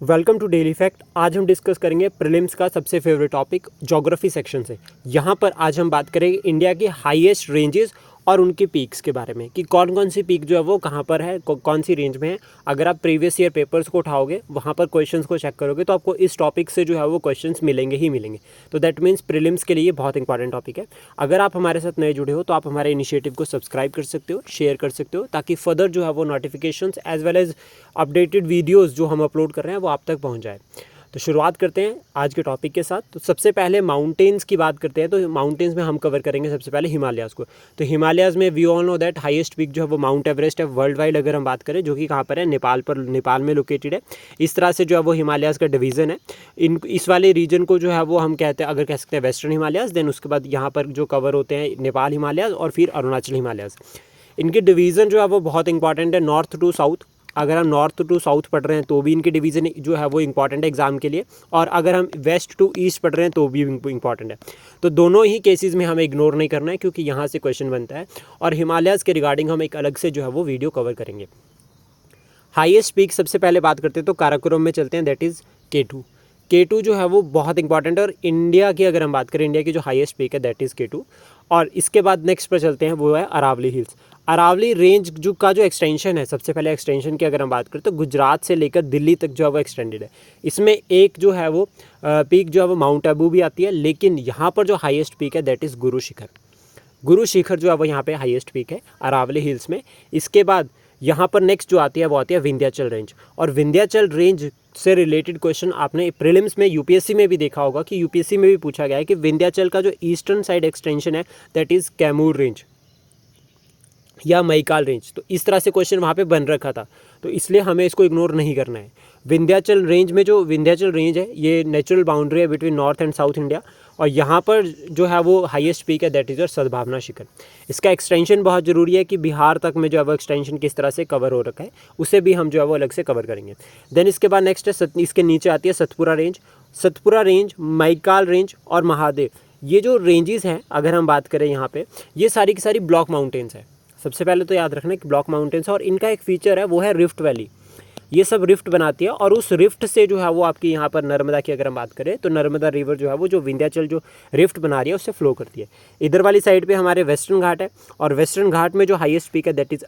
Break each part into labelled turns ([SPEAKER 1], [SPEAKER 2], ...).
[SPEAKER 1] Welcome to daily fact. आज हम discuss करेंगे प्रीलिम्स का सबसे फेवरेट टॉपिक ज्योग्राफी सेक्शन से। यहाँ पर आज हम बात करेंगे इंडिया की हाईएस्ट रेंजेस और उनके पीक्स के बारे में कि कौन कौन सी पीक जो है वो कहाँ पर है, कौन सी रेंज में है। अगर आप प्रीवियस ईयर पेपर्स को उठाओगे, वहाँ पर क्वेश्चंस को चेक करोगे तो आपको इस टॉपिक से जो है वो क्वेश्चंस मिलेंगे ही मिलेंगे। तो दैट मीन्स प्रीलिम्स के लिए ये बहुत इंपॉर्टेंट टॉपिक है। अगर आप हमारे साथ नए जुड़े हो तो आप हमारे इनिशिएटिव को सब्सक्राइब कर सकते हो, शेयर कर सकते हो, ताकि फर्दर जो है वो notifications as well as updated videos जो हम अपलोड कर रहे हैं वो आप तक पहुँच जाए। तो शुरुआत करते हैं आज के टॉपिक के साथ। तो सबसे पहले माउंटेन्स की बात करते हैं। तो माउंटेन्स में हम कवर करेंगे सबसे पहले हिमालयाज़ को। तो हिमालयाज़ में we all know that highest peak जो है वो माउंट एवरेस्ट है वर्ल्ड वाइड, अगर हम बात करें, जो कि कहाँ पर है, नेपाल में लोकेटेड है। इस तरह से जो है वो हिमालयाज़ का डिवीज़न है। इस वाले रीजन को जो है वो हम कहते हैं, अगर कह सकते हैं, वेस्टर्न हिमालयाज़। देन उसके बाद यहाँ पर जो कवर होते हैं नेपाल हिमालयाज़ और फिर अरुणाचल हिमालयाज़। इनके डिवीज़न जो है वो बहुत इंपॉर्टेंट है, नॉर्थ टू साउथ। अगर हम नॉर्थ टू साउथ पढ़ रहे हैं तो भी इनके डिवीज़न जो है वो इंपॉर्टेंट है एग्जाम के लिए, और अगर हम वेस्ट टू ईस्ट पढ़ रहे हैं तो भी इंपॉर्टेंट है। तो दोनों ही केसेस में हमें इग्नोर नहीं करना है, क्योंकि यहाँ से क्वेश्चन बनता है। और हिमालयाज़ के रिगार्डिंग हम एक अलग से जो है वो वीडियो कवर करेंगे। हाईएस्ट पीक सबसे पहले बात करते हैं तो काराकोरम में चलते हैं, दैट इज़ K2। K2 जो है वो बहुत इंपॉर्टेंट है। और इंडिया की अगर हम बात करें, इंडिया की जो हाईएस्ट पीक है दैट इज़ K2। और इसके बाद नेक्स्ट पर चलते हैं, वो है अरावली हिल्स। अरावली रेंज जो एक्सटेंशन है, सबसे पहले एक्सटेंशन की अगर हम बात करें तो गुजरात से लेकर दिल्ली तक जो है वो एक्सटेंडेड है। इसमें एक जो है वो पीक जो है वो माउंट आबू भी आती है, लेकिन यहाँ पर जो हाईएस्ट पीक है दैट इज़ गुरु शिखर जो है वो यहाँ पे हाईएस्ट पीक है अरावली हिल्स में। इसके बाद यहाँ पर नेक्स्ट जो आती है वो आती है विंध्याचल रेंज। और विंध्याचल रेंज से रिलेटेड क्वेश्चन आपने प्रीलिम्स में यूपीएससी में भी देखा होगा कि यूपीएससी में भी पूछा गया है कि विंध्याचल का जो ईस्टर्न साइड एक्सटेंशन है दैट इज़ कैमूर रेंज या मैकाल रेंज। तो इस तरह से क्वेश्चन वहाँ पे बन रखा था, तो इसलिए हमें इसको इग्नोर नहीं करना है। विंध्याचल रेंज में जो विंध्याचल रेंज है ये नेचुरल बाउंड्री है between north and south India, और यहाँ पर जो है वो हाईएस्ट पीक है दैट इज़ सद्भावना शिखर। इसका एक्सटेंशन बहुत ज़रूरी है कि बिहार तक में जो है वो एक्सटेंशन किस तरह से कवर हो रखा है, उसे भी हम जो है वो अलग से कवर करेंगे। देन इसके बाद नेक्स्ट है इसके नीचे आती है सतपुरा रेंज, मैकाल रेंज और महादेव। ये जो रेंजेस हैं अगर हम बात करें यहाँ पे, ये सारी की सारी ब्लॉक माउंटेन्स है। सबसे पहले तो याद रखना कि ब्लॉक माउंटेन्स है, और इनका एक फीचर है वो है रिफ्ट वैली। ये सब रिफ्ट बनाती है, और उस रिफ्ट से जो है वो आपकी यहाँ पर नर्मदा की अगर हम बात करें तो नर्मदा रिवर जो है वो जो विंध्याचल जो रिफ्ट बना रही है उससे फ्लो करती है। इधर वाली साइड पे हमारे वेस्टर्न घाट है, और वेस्टर्न घाट में जो हाईएस्ट पीक है that is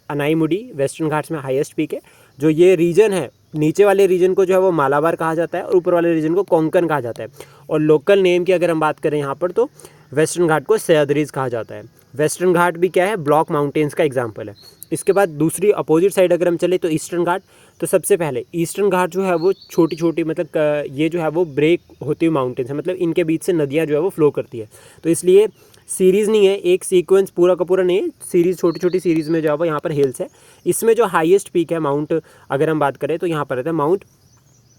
[SPEAKER 1] Anaimudi western Ghats में हाईएस्ट पीक है। जो ये रीजन है, नीचे वाले रीजन को जो है वो मालाबार कहा जाता है और ऊपर वाले रीजन को कोंकण कहा जाता है। और लोकल नेम की अगर हम बात करें यहाँ पर तो वेस्टर्न घाट को सह्याद्रीज कहा जाता है। वेस्टर्न घाट भी क्या है, ब्लॉक माउंटेन्स का एग्जाम्पल है। इसके बाद दूसरी अपोजिट साइड अगर हम चले तो ईस्टर्न घाट। तो सबसे पहले ईस्टर्न घाट जो है वो छोटी छोटी, मतलब ये जो है वो ब्रेक होती हुई माउंटेन्स है, मतलब इनके बीच से नदियाँ जो है वो फ्लो करती है। तो इसलिए सीरीज़ नहीं है, एक सीक्वेंस पूरा का पूरा नहीं है, सीरीज़ छोटी छोटी सीरीज़ में जो है वो यहाँ पर हिल्स है। इसमें जो हाईएस्ट पीक है माउंट अगर हम बात करें तो यहाँ पर रहता है माउंट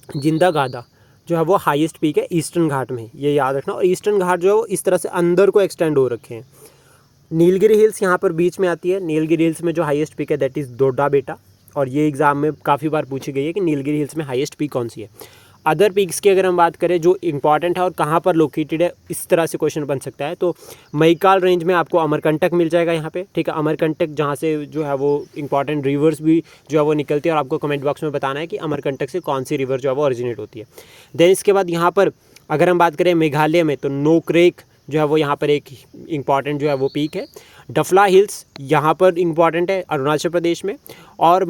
[SPEAKER 1] जिंदा गादा, जो है वो हाईएस्ट पीक है ईस्टर्न घाट में, ये याद रखना। और ईस्टर्न घाट जो है वो इस तरह से अंदर को एक्सटेंड हो रखे हैं। नीलगिरी हिल्स यहाँ पर बीच में आती है। नीलगिरी हिल्स में जो हाईएस्ट पीक है दैट इज़ डोडा बेटा, और ये एग्जाम में काफ़ी बार पूछी गई है कि नीलगिरी हिल्स में हाईएस्ट पीक कौन सी है। अदर पीक्स की अगर हम बात करें जो इंपॉर्टेंट है और कहाँ पर लोकेटेड है, इस तरह से क्वेश्चन बन सकता है। तो मैकाल रेंज में आपको अमरकंटक मिल जाएगा यहाँ पे, ठीक है। अमरकंटक जहाँ से जो है वो इंपॉर्टेंट रिवर्स भी जो है वो निकलती है, और आपको कमेंट बॉक्स में बताना है कि अमरकंटक से कौन सी रिवर जो है वो ओरिजिनेट होती है। देन इसके बाद यहाँ पर अगर हम बात करें मेघालय में तो नोक्रेक जो है वो यहाँ पर एक इम्पॉर्टेंट जो है वो पीक है। डफला हिल्स यहाँ पर इम्पॉर्टेंट है अरुणाचल प्रदेश में। और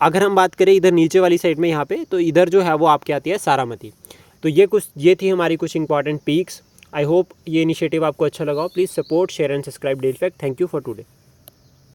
[SPEAKER 1] अगर हम बात करें इधर नीचे वाली साइड में यहाँ पे, तो इधर जो है वो आपकी आती है सारामती। तो ये थी हमारी कुछ इंपॉर्टेंट पीक्स। आई होप ये इनिशिएटिव आपको अच्छा लगा हो। Please support, share and subscribe daily fact. Thank you for today.